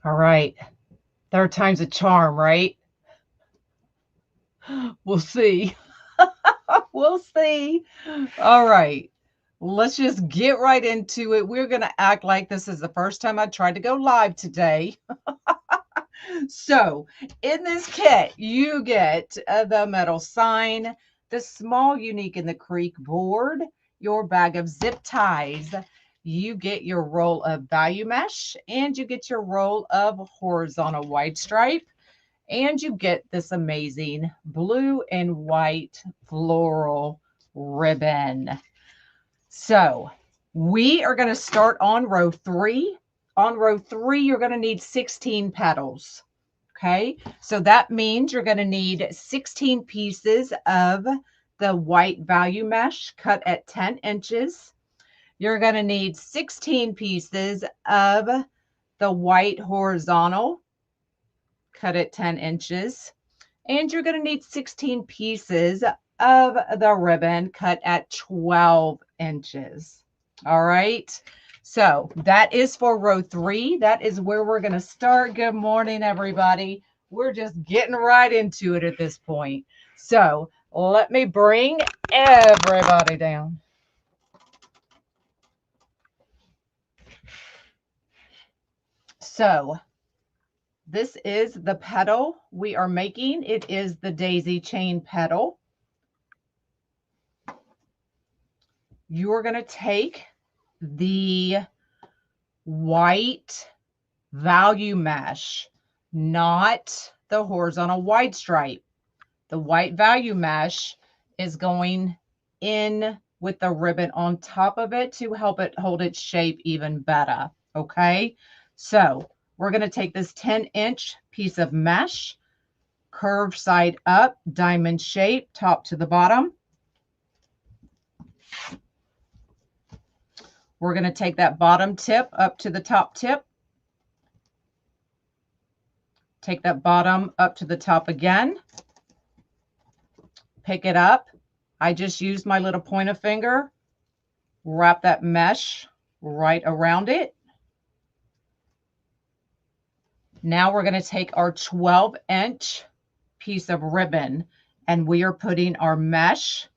All right. Third time's a charm, right? We'll see. We'll see. All right. Let's just get right into it. We're going to act like this is the first time I tried to go live today. So, in this kit, you get the metal sign, the small unique in the creek board, your bag of zip ties. You get your roll of value mesh, and you get your roll of horizontal white stripe, and you get this amazing blue and white floral ribbon. So we are going to start on row 3. On row 3, you're going to need 16 petals. Okay, so that means you're going to need 16 pieces of the white value mesh cut at 10 inches. You're going to need 16 pieces of the white horizontal cut at 10 inches. And you're going to need 16 pieces of the ribbon cut at 12 inches. All right. So that is for row 3. That is where we're going to start. Good morning, everybody. We're just getting right into it at this point. So let me bring everybody down. So this is the petal we are making. It is the daisy chain petal. You're going to take the white value mesh, not the horizontal white stripe. The white value mesh is going in with the ribbon on top of it to help it hold its shape even better. Okay, so we're going to take this 10-inch piece of mesh, curved side up, diamond shape, top to the bottom. We're going to take that bottom tip up to the top tip. Take that bottom up to the top again. Pick it up. I just used my little pointer finger. Wrap that mesh right around it. Now we're going to take our 12-inch piece of ribbon and we are putting our mesh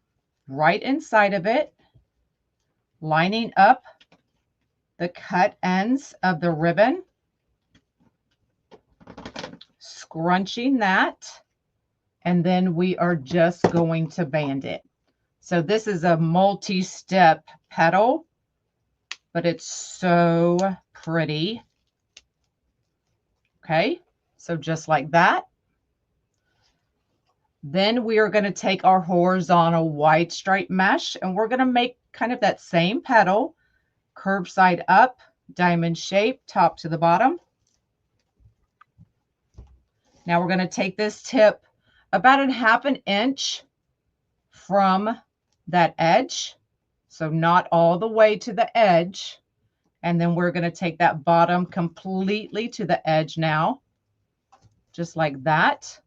right inside of it, lining up the cut ends of the ribbon, scrunching that, and then we are just going to band it. So this is a multi-step petal, but it's so pretty. Okay, so just like that. Then we are going to take our horizontal white stripe mesh and we're going to make kind of that same petal, curved side up, diamond shape, top to the bottom. Now we're going to take this tip about 1/2 inch from that edge, so not all the way to the edge. And then we're going to take that bottom completely to the edge now, just like that.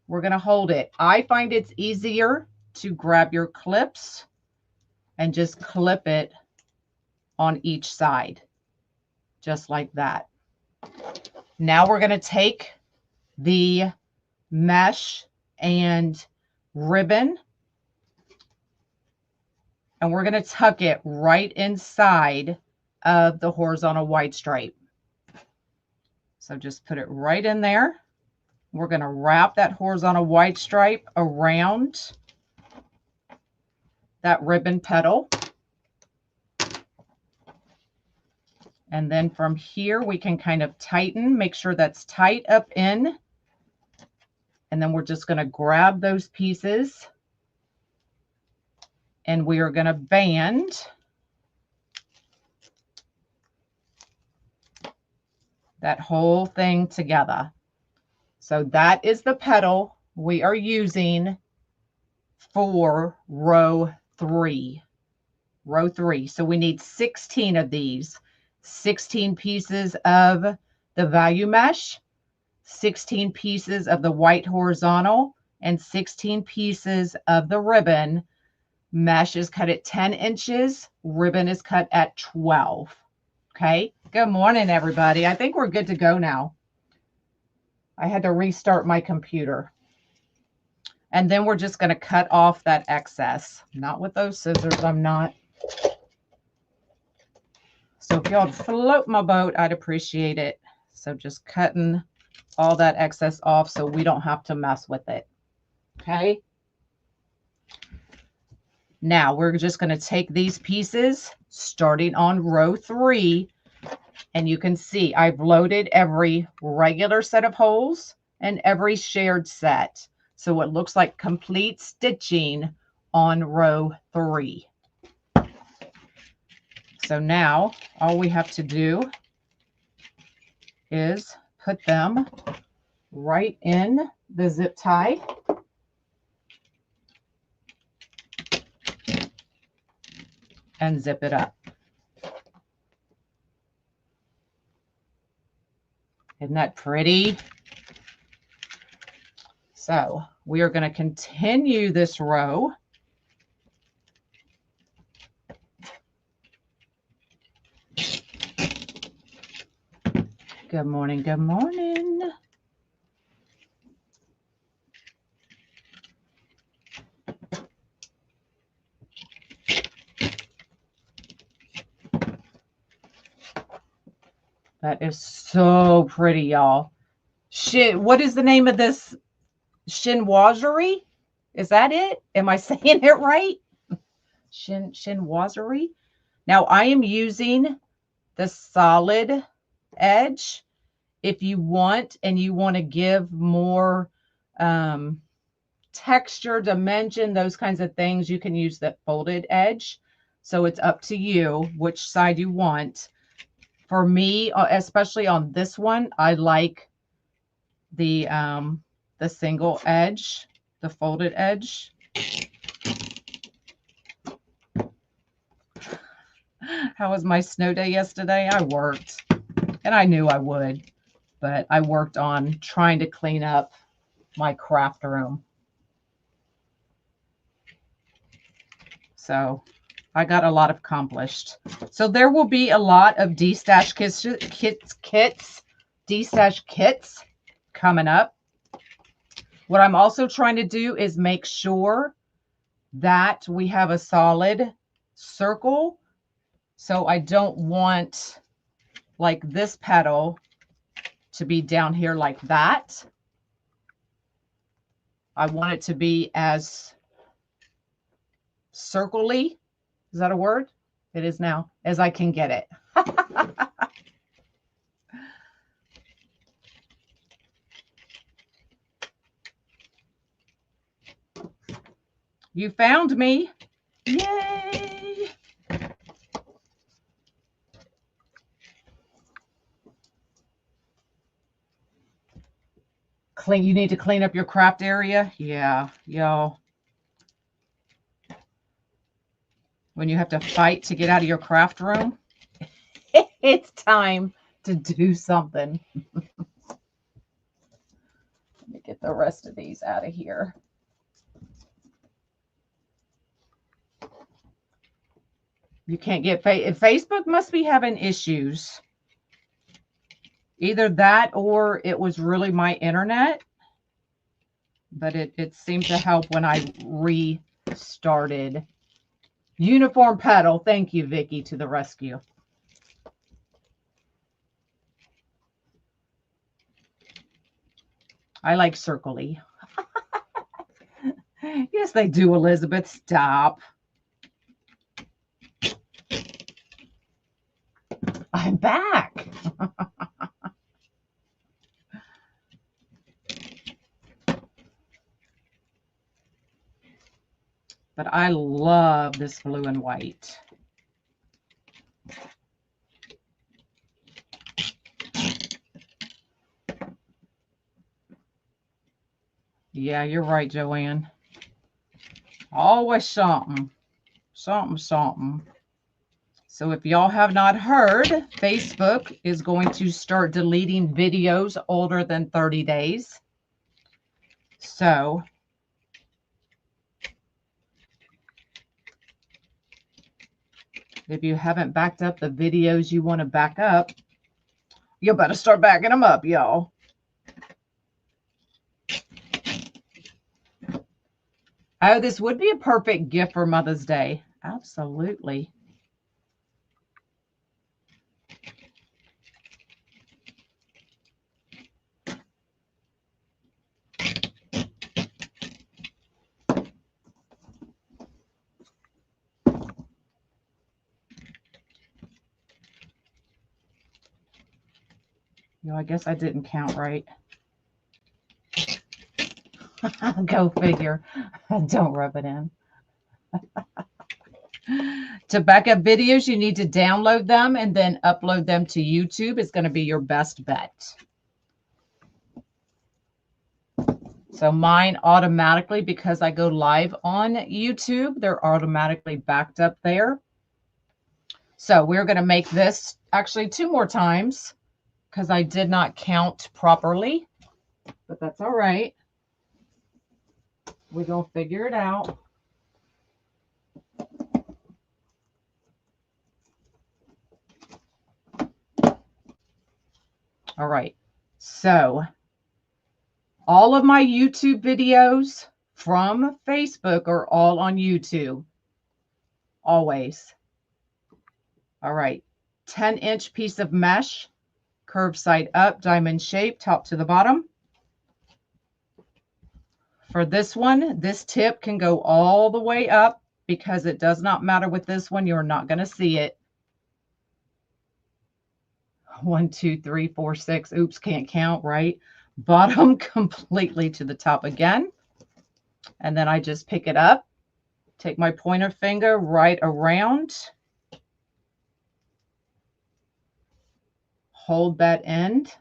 We're going to hold it. I find it's easier to grab your clips and just clip it on each side, just like that. Now we're going to take the mesh and ribbon and we're going to tuck it right inside of the horizontal white stripe. So just put it right in there. We're going to wrap that horizontal white stripe around that ribbon petal. And then from here, we can kind of tighten, make sure that's tight up in. And then we're just going to grab those pieces and we are going to band that whole thing together. So that is the petal we are using for row 3. Row 3. So we need 16 of these. 16 pieces of the value mesh, 16 pieces of the white horizontal, and 16 pieces of the ribbon. Mesh is cut at 10 inches. Ribbon is cut at 12. Okay. Good morning, everybody. I think we're good to go now. I had to restart my computer. And then we're just going to cut off that excess. Not with those scissors, I'm not. So if y'all would float my boat, I'd appreciate it. So just cutting all that excess off so we don't have to mess with it. Okay. Now we're just going to take these pieces starting on row 3. And you can see I've loaded every regular set of holes and every shared set. So it looks like complete stitching on row 3. So now all we have to do is put them right in the zip tie. And zip it up. Isn't that pretty? So we are going to continue this row. Good morning, good morning. That is so pretty, y'all. What is the name of this? Chinoiserie? Is that it? Am I saying it right? Chinoiserie. Now I am using the solid edge. If you want and you want to give more texture, dimension, those kinds of things, you can use the folded edge. So it's up to you which side you want. For me, especially on this one, I like the single edge, the folded edge. How was my snow day yesterday? I worked, and I knew I would, but I worked on trying to clean up my craft room. So I got a lot accomplished. So there will be a lot of D-stash D-stash kits coming up. What I'm also trying to do is make sure that we have a solid circle. So I don't want like this petal to be down here like that. I want it to be as circle-y, is that a word? It is now, as I can get it. You found me. Yay! You need to clean up your craft area? Yeah, y'all. When you have to fight to get out of your craft room, it's time to do something. Let me get the rest of these out of here. You can't get Facebook must be having issues. Either that or it was really my internet. But it seemed to help when I restarted. Uniform petal. Thank you, Vicky, to the rescue. I like circle-y. Yes, they do, Elizabeth. Stop. I'm back. But I love this blue and white. Yeah, you're right, Joanne. Always something. Something. So if y'all have not heard, Facebook is going to start deleting videos older than 30 days. So If you haven't backed up the videos you want to back up, you better start backing them up, y'all. Oh, this would be a perfect gift for Mother's Day. Absolutely. I guess I didn't count right. Go figure. Don't rub it in. To back up videos, you need to download them and then upload them to YouTube. It's going to be your best bet. So mine automatically, because I go live on YouTube, they're automatically backed up there. So we're going to make this actually 2 more times because I did not count properly, but that's all right. We're going to figure it out. All right. So all of my YouTube videos from Facebook are all on YouTube. Always. All right. 10-inch piece of mesh, curved side up, diamond shape, top to the bottom. For this one, this tip can go all the way up because it does not matter with this one. You're not going to see it. 1, 2, 3, 4, 6. Oops, can't count, right? Bottom completely to the top again. And then I just pick it up, take my pointer finger right around, hold that end,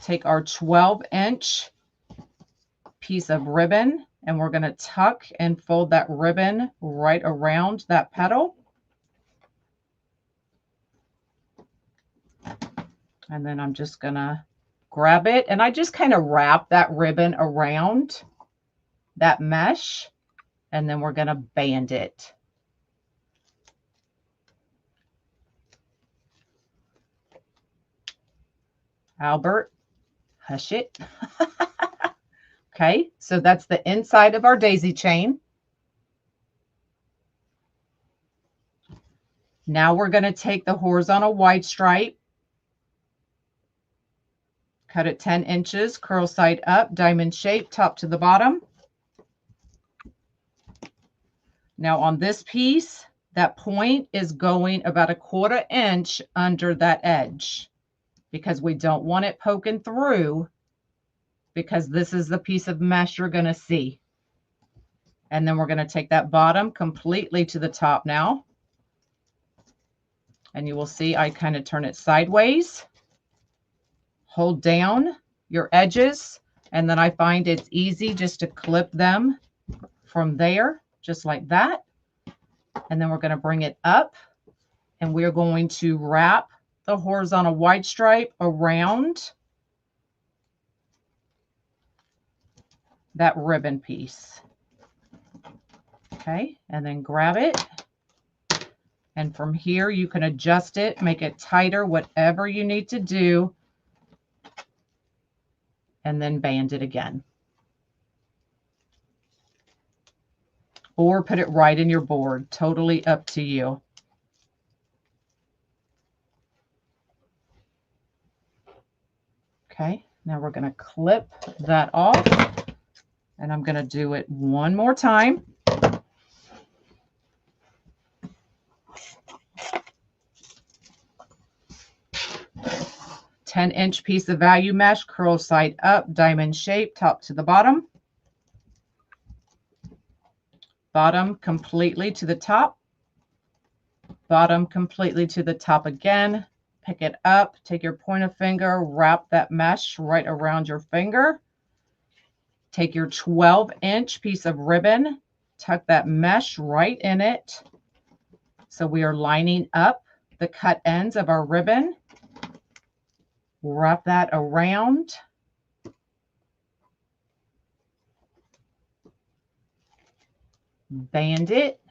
take our 12-inch piece of ribbon, and we're going to tuck and fold that ribbon right around that petal. And then I'm just going to grab it, and I just kind of wrap that ribbon around that mesh, and then we're going to band it. Albert, hush it. Okay, so that's the inside of our daisy chain. Now we're going to take the horizontal wide stripe, cut it 10 inches, curl side up, diamond shape, top to the bottom. Now on this piece, that point is going about 1/4 inch under that edge because we don't want it poking through, because this is the piece of mesh you're going to see. And then we're going to take that bottom completely to the top now. And you will see I kind of turn it sideways. Hold down your edges, and then I find it's easy just to clip them from there, just like that. And then we're going to bring it up, and we're going to wrap the horizontal wide stripe around that ribbon piece. Okay, and then grab it. And from here, you can adjust it, make it tighter, whatever you need to do, and then band it again. Or put it right in your board, totally up to you. Okay, now we're going to clip that off, and I'm going to do it one more time. "10-inch piece of value mesh, curl side up, diamond shape, top to the bottom. Bottom completely to the top. Bottom completely to the top again. Pick it up, take your pointer finger, wrap that mesh right around your finger. Take your 12-inch piece of ribbon, tuck that mesh right in it. So we are lining up the cut ends of our ribbon. Wrap that around. Band it.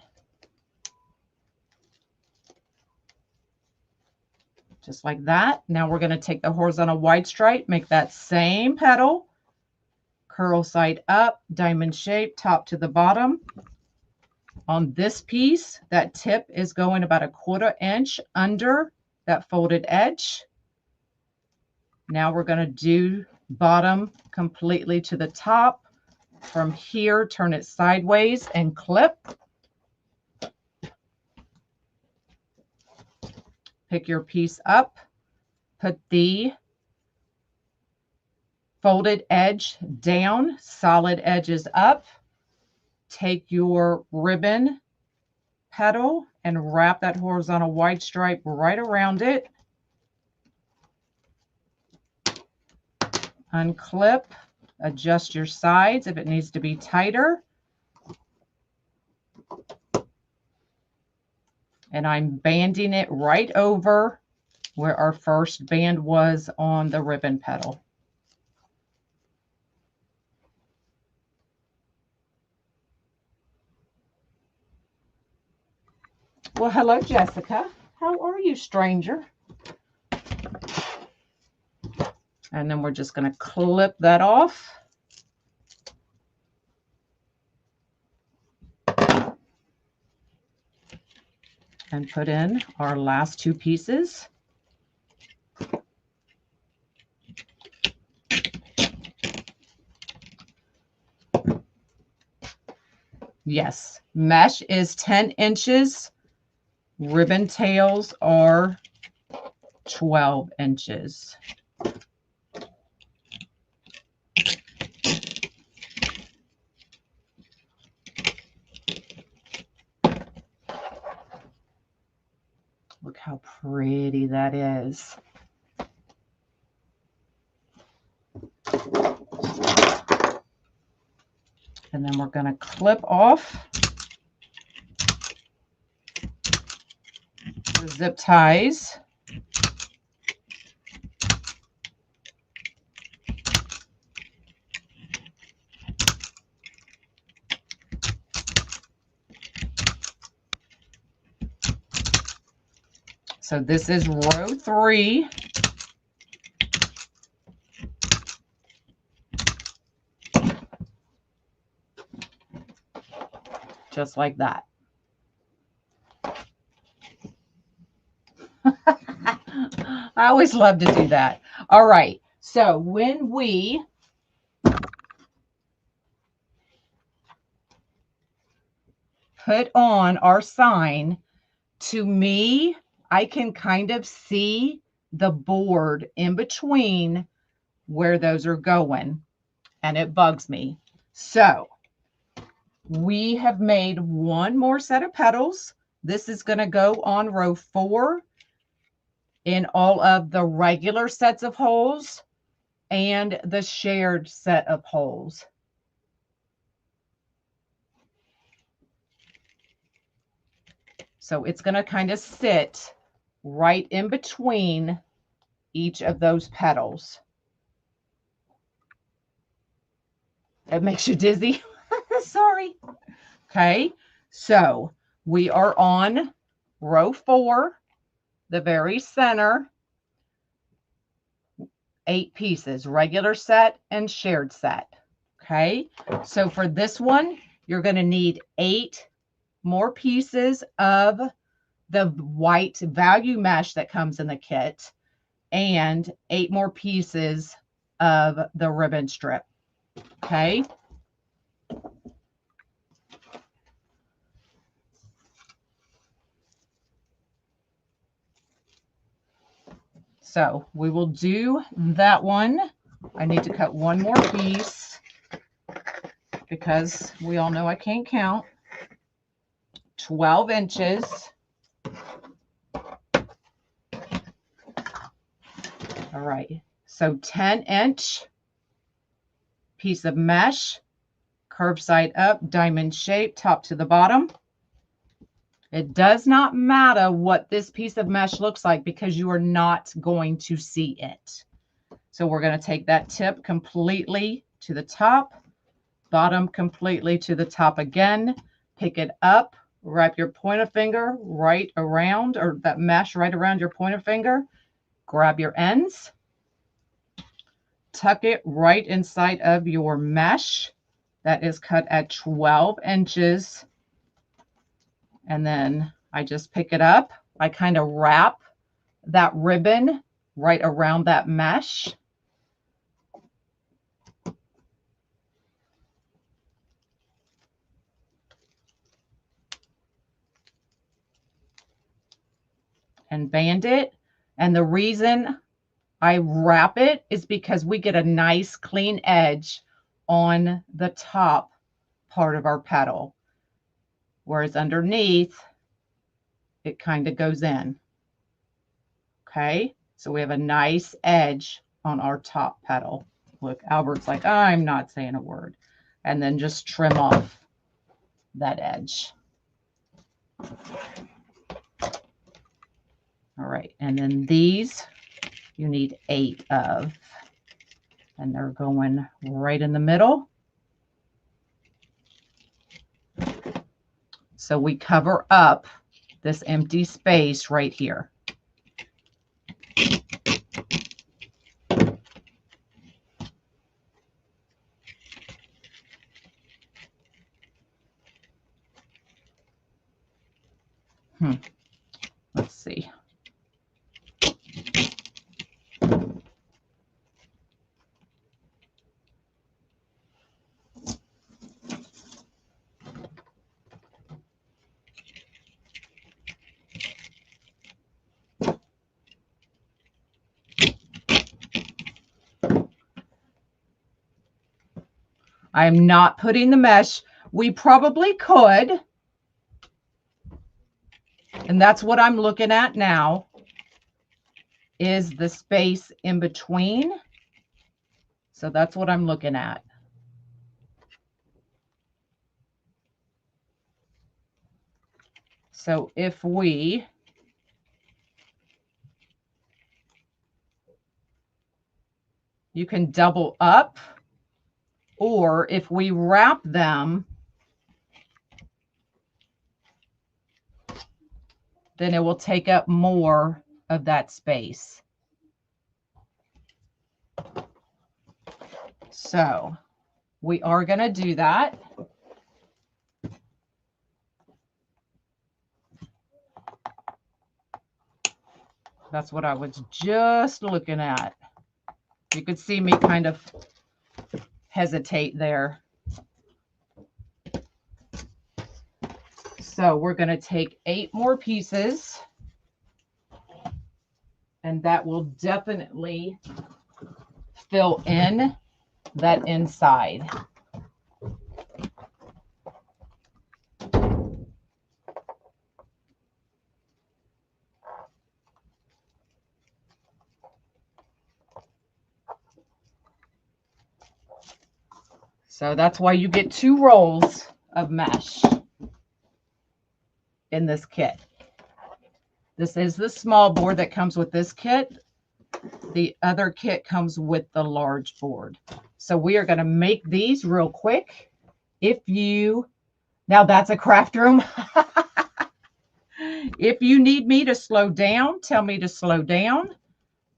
just like that. Now we're going to take the horizontal wide stripe, make that same petal, curl side up, diamond shape, top to the bottom. On this piece, that tip is going about 1/4 inch under that folded edge. Now we're going to do bottom completely to the top. From here, turn it sideways and clip. Pick your piece up, put the folded edge down, solid edges up. Take your ribbon petal and wrap that horizontal wide stripe right around it. Unclip, adjust your sides if it needs to be tighter. And I'm banding it right over where our first band was on the ribbon petal. Well, hello, Jessica. How are you, stranger? And then we're just going to clip that off. And put in our last 2 pieces. Yes, mesh is 10 inches. Ribbon tails are 12 inches. Look how pretty that is. And then we're going to clip off the zip ties. So this is row 3. Just like that. I always love to do that. All right. So when we put on our sign, to me, I can kind of see the board in between where those are going, and it bugs me. So we have made 1 more set of petals. This is going to go on row 4 in all of the regular sets of holes and the shared set of holes. So it's going to kind of sit right in between each of those petals. It makes you dizzy. Sorry. Okay, so we are on row 4, the very center, 8 pieces, regular set and shared set. Okay, so for this one, you're going to need 8 more pieces of the white value mesh that comes in the kit and 8 more pieces of the ribbon strip. Okay. So we will do that one. I need to cut 1 more piece because we all know I can't count. 12 inches. All right. So 10-inch piece of mesh, curved side up, diamond shape, top to the bottom. It does not matter what this piece of mesh looks like because you are not going to see it. So we're going to take that tip completely to the top, bottom completely to the top again, pick it up, wrap your pointer finger right around, or that mesh right around your pointer finger, grab your ends, tuck it right inside of your mesh that is cut at 12 inches. And then I just pick it up. I kind of wrap that ribbon right around that mesh. And band it. And the reason I wrap it is because we get a nice clean edge on the top part of our petal, whereas underneath it kind of goes in. Okay, so we have a nice edge on our top petal. Look, Albert's like, I'm not saying a word. And then just trim off that edge. All right, and then these you need 8 of, and they're going right in the middle. So we cover up this empty space right here. Let's see. I'm not putting the mesh. We probably could. And that's what I'm looking at now, is the space in between. So that's what I'm looking at. So if you can double up, or if we wrap them, then it will take up more of that space. So we are going to do that. That's what I was just looking at. You could see me kind of hesitate there. So we're going to take 8 more pieces, and that will definitely fill in that inside. So that's why you get 2 rolls of mesh in this kit. This is the small board that comes with this kit. The other kit comes with the large board. So we are going to make these real quick. Now that's a craft room. If you need me to slow down, tell me to slow down.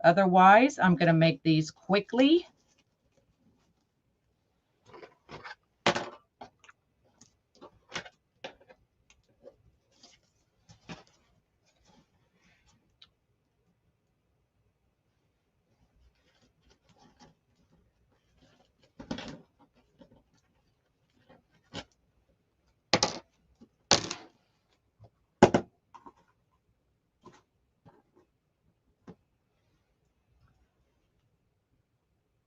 Otherwise, I'm going to make these quickly.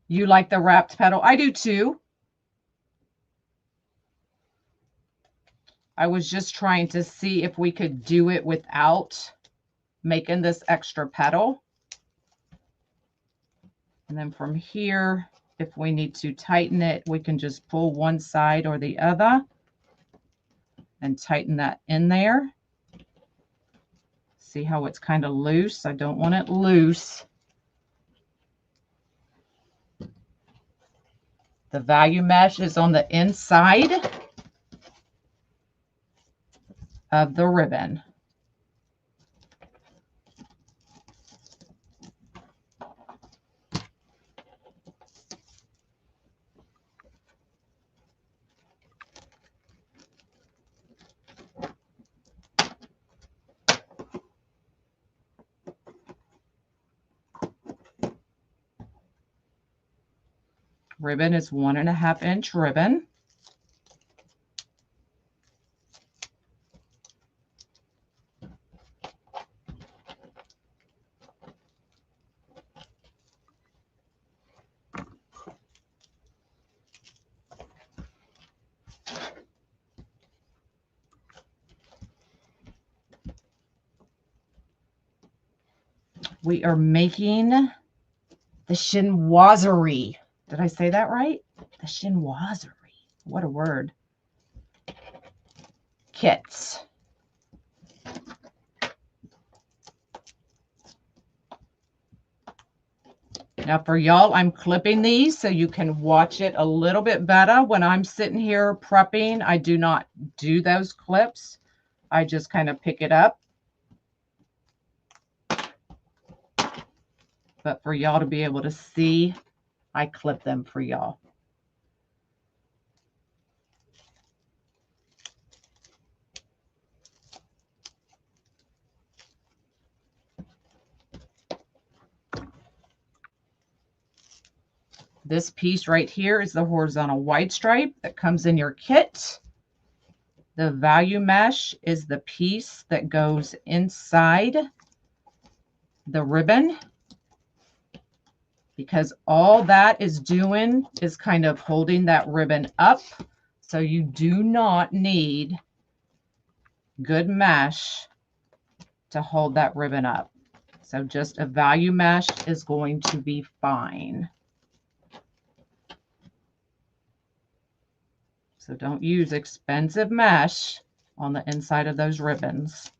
You like the wrapped petal? I do too. I was just trying to see if we could do it without making this extra petal. And then from here, if we need to tighten it, we can just pull one side or the other and tighten that in there. See how it's kind of loose? I don't want it loose. The value mesh is on the inside of the ribbon. Ribbon is 1.5 inch ribbon. We are making the chinoiserie. Did I say that right? The chinoiserie. What a word. Kits. Now for y'all, I'm clipping these so you can watch it a little bit better. When I'm sitting here prepping, I do not do those clips. I just kind of pick it up. But for y'all to be able to see, I clip them for y'all. This piece right here is the horizontal wide stripe that comes in your kit. The value mesh is the piece that goes inside the ribbon, because all that is doing is kind of holding that ribbon up. So you do not need good mesh to hold that ribbon up. So just a value mesh is going to be fine. So don't use expensive mesh on the inside of those ribbons.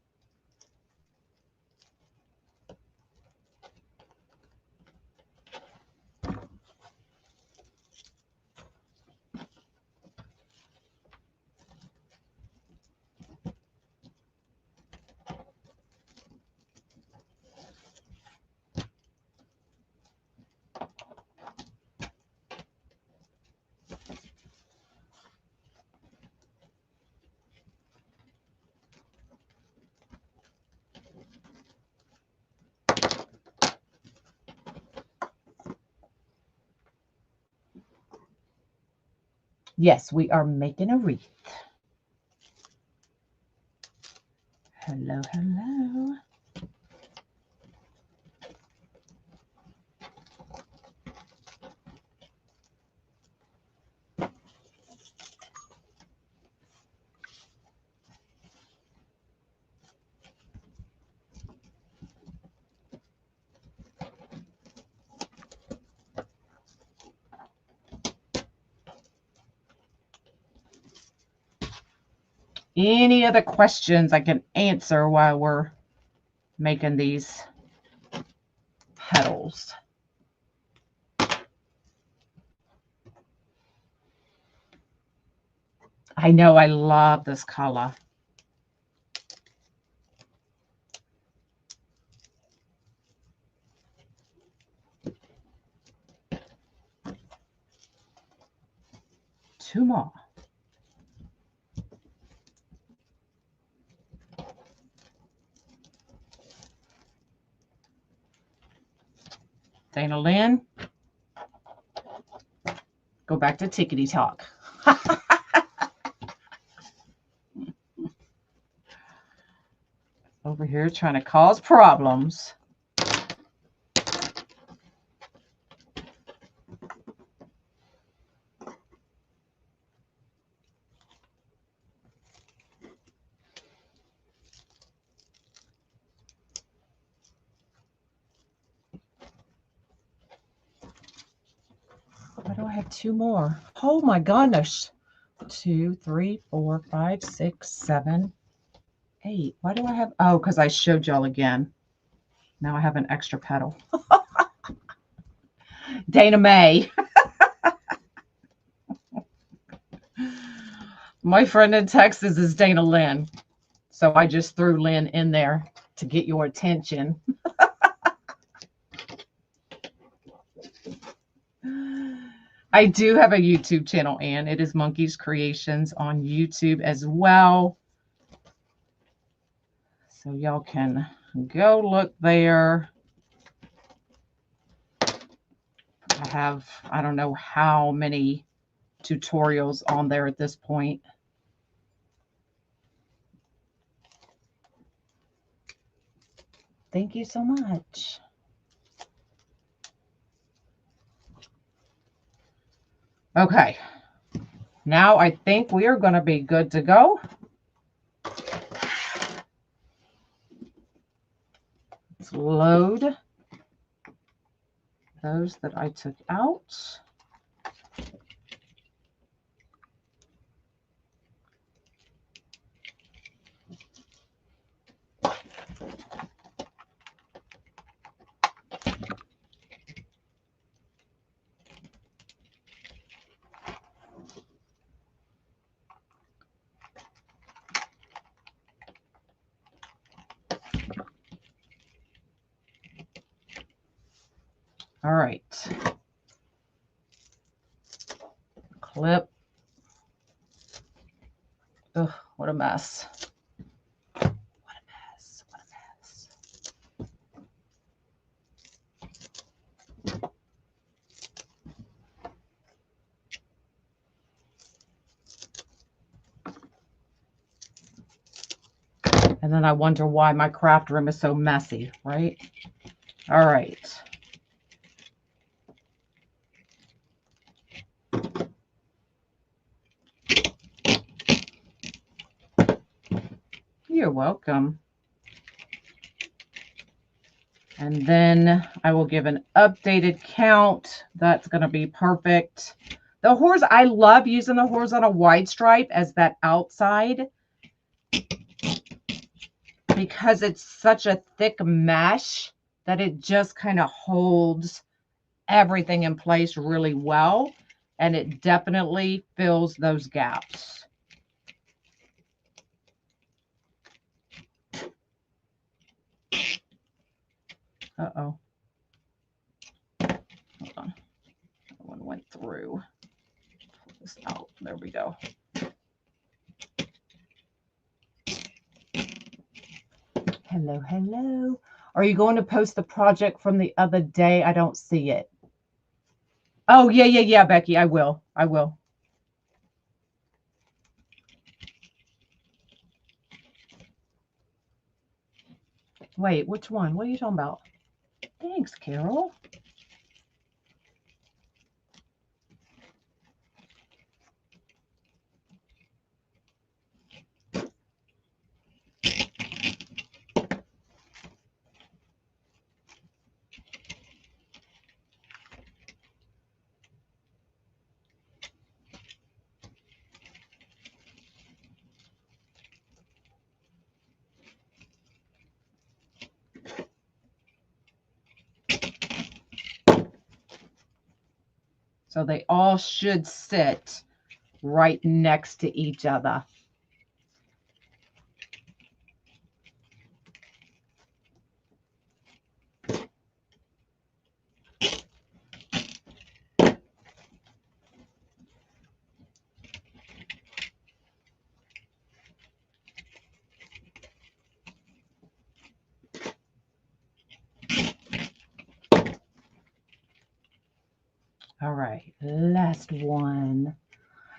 Yes, we are making a wreath. Hello, hello. Any other questions I can answer while we're making these petals? I know, I love this color. Two more. Dana Lynn, go back to tickety talk. Over here trying to cause problems. Why do I have two more? Oh my goodness. 2, 3, 4, 5, 6, 7, 8. Why do I have? Oh, because I showed y'all again. Now I have an extra petal. Dana May. My friend in Texas is Dana Lynn. So I just threw Lynn in there to get your attention. I do have a YouTube channel, and it is Monkeys Creations on YouTube as well. So y'all can go look there. I have, I don't know how many tutorials on there at this point. Thank you so much. Okay. Now I think we are going to be good to go. Let's load those that I took out. All right. Clip. Ugh, what a mess. What a mess. What a mess. And then I wonder why my craft room is so messy, right? All right. You're welcome. And then I will give an updated count. That's going to be perfect. The I love using the horizontal wide stripe as that outside because it's such a thick mesh that it just kind of holds everything in place really well. And it definitely fills those gaps. Uh-oh. Hold on. That one went through. Pull this out. There we go. Hello, hello. Are you going to post the project from the other day? I don't see it. Oh, yeah, Becky. I will. I will. Wait, which one? What are you talking about? Thanks, Carol. So they all should sit right next to each other. All right, last one.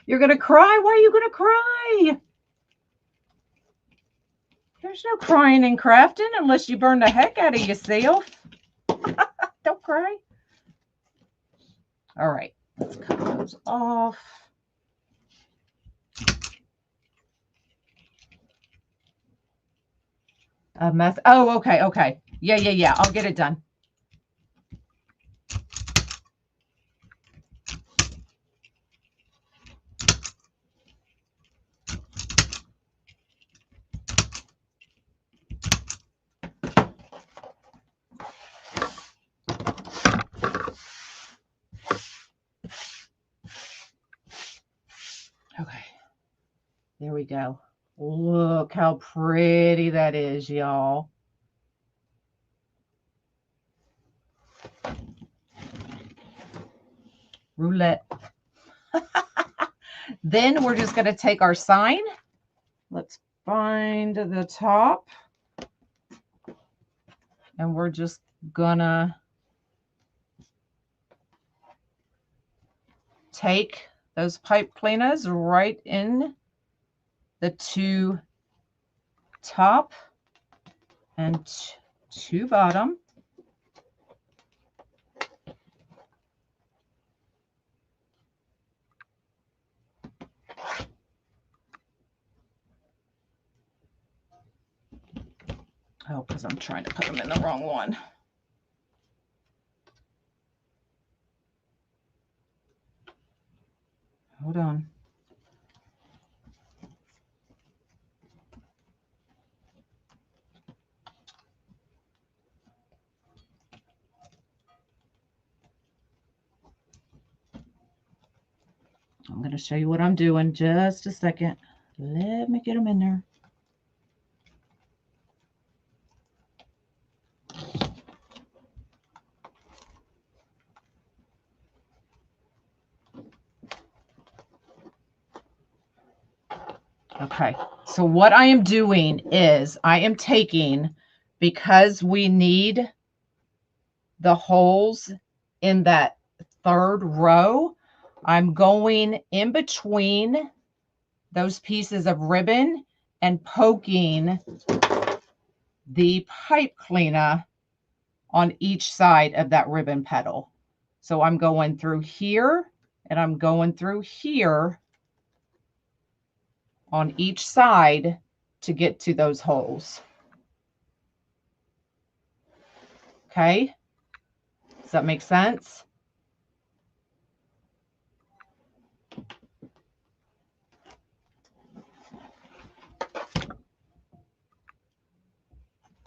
You're going to cry? Why are you going to cry? There's no crying in crafting unless you burn the heck out of yourself. Don't cry. All right, let's cut those off. A mess. Oh, okay. Yeah. I'll get it done. Okay, there we go. Look how pretty that is, y'all. Roulette. Then we're just going to take our sign. Let's find the top. And we're just going to take those pipe cleaners right in the 2 top and 2 bottom. Oh, because I'm trying to put them in the wrong one. Hold on. I'm going to show you what I'm doing. Just a second. Let me get them in there. Okay, so what I am doing is I am taking, because we need the holes in that 3rd row, I'm going in between those pieces of ribbon and poking the pipe cleaner on each side of that ribbon petal. So I'm going through here and I'm going through here on each side to get to those holes. Okay, does that make sense?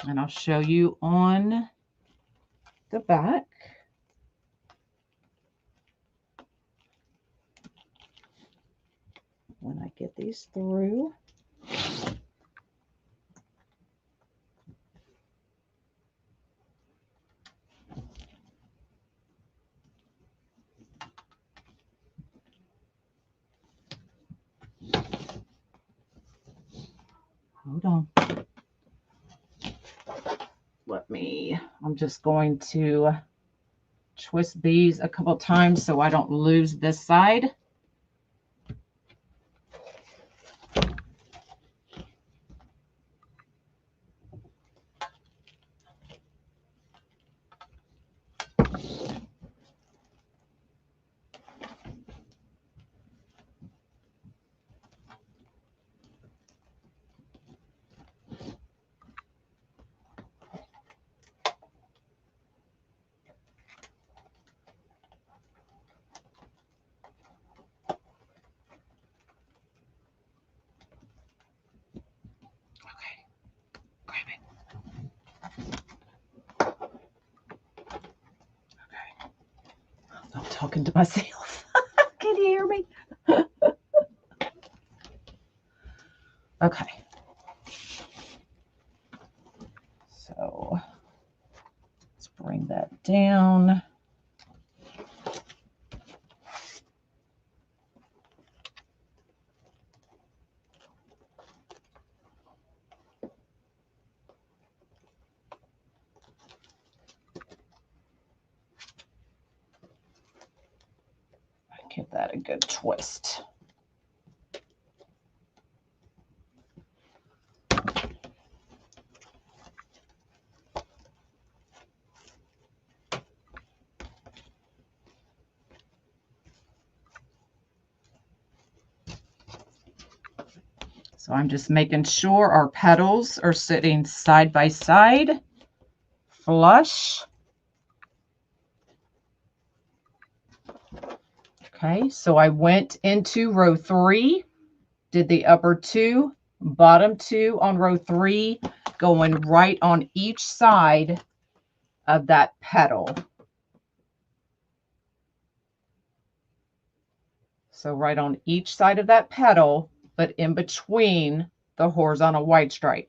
And I'll show you on the back. When I get these through. Hold on. I'm just going to twist these a couple times so I don't lose this side. I'm talking to myself. Can you hear me? Okay. So let's bring that down. Give that a good twist. So I'm just making sure our petals are sitting side by side, flush. Okay, so I went into row 3, did the upper 2, bottom 2 on row 3, going right on each side of that petal. So right on each side of that petal, but in between the horizontal white stripe.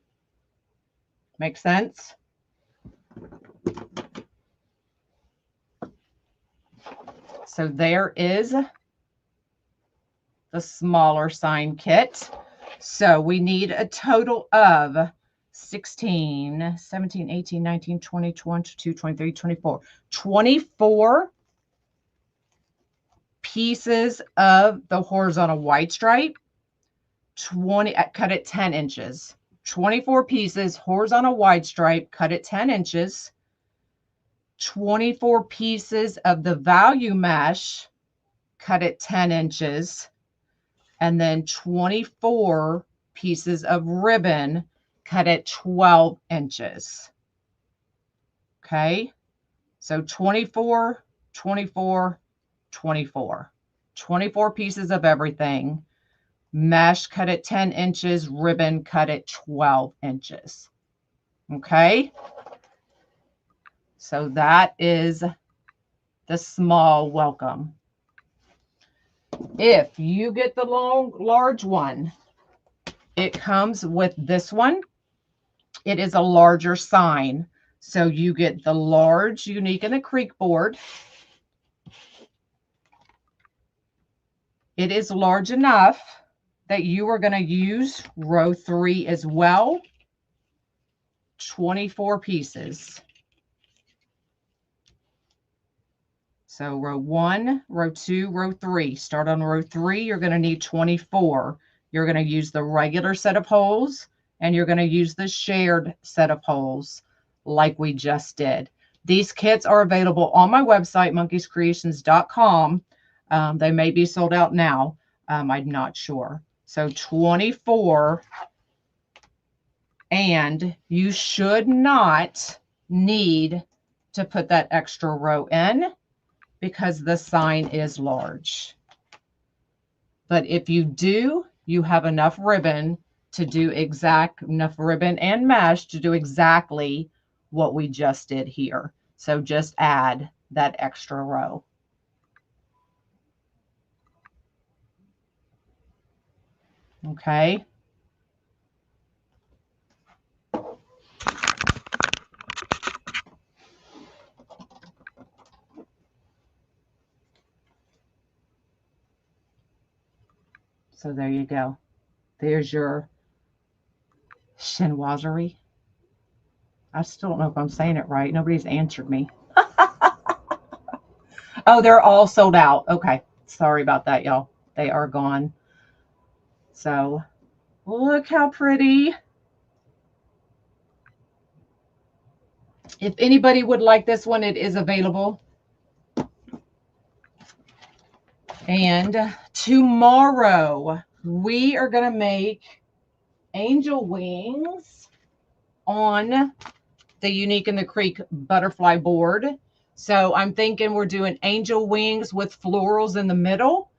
Make sense? So there is the smaller sign kit. So we need a total of 16, 17, 18, 19, 20, 22, 23, 24. 24 pieces of the horizontal white stripe, 20, cut it 10 inches. 24 pieces horizontal wide stripe, cut it 10 inches. 24 pieces of the value mesh, cut it 10 inches. And then 24 pieces of ribbon, cut it 12 inches. Okay, so 24, 24, 24. 24 pieces of everything. Mesh, cut it 10 inches. Ribbon, cut it 12 inches. Okay, so that is the small welcome. If you get the large one, it comes with this one. It is a larger sign. So you get the large Unique in the Creek board. It is large enough that you are going to use row 3 as well. 24 pieces. So row 1, row 2, row 3. Start on row 3. You're going to need 24. You're going to use the regular set of holes, and you're going to use the shared set of holes like we just did. These kits are available on my website, monkeyscreations.com. They may be sold out now. I'm not sure. So 24, and you should not need to put that extra row in because the sign is large. But if you do, you have enough ribbon to do enough ribbon and mesh to do exactly what we just did here. So just add that extra row. Okay. So there you go. There's your chinoiserie. I still don't know if I'm saying it right. Nobody's answered me. Oh, they're all sold out. Okay. Sorry about that, y'all. They are gone. So look how pretty. If anybody would like this one, it is available. And tomorrow we are going to make angel wings on the Unique in the Creek butterfly board. So I'm thinking we're doing angel wings with florals in the middle.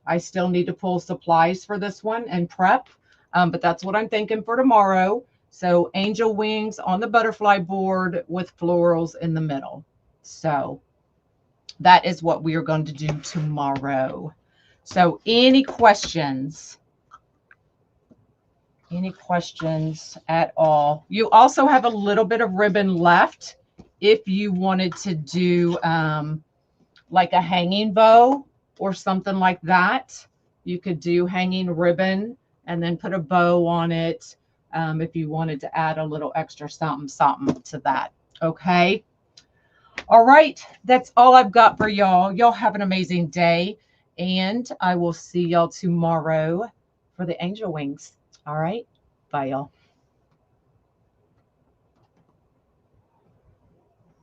I still need to pull supplies for this one and prep, but that's what I'm thinking for tomorrow. So angel wings on the butterfly board with florals in the middle. So that is what we are going to do tomorrow. So any questions? Any questions at all? You also have a little bit of ribbon left if you wanted to do like a hanging bow or something like that. You could do hanging ribbon and then put a bow on it if you wanted to add a little extra something to that. Okay. All right. That's all I've got for y'all. Y'all have an amazing day, and I will see y'all tomorrow for the angel wings. All right. Bye, y'all.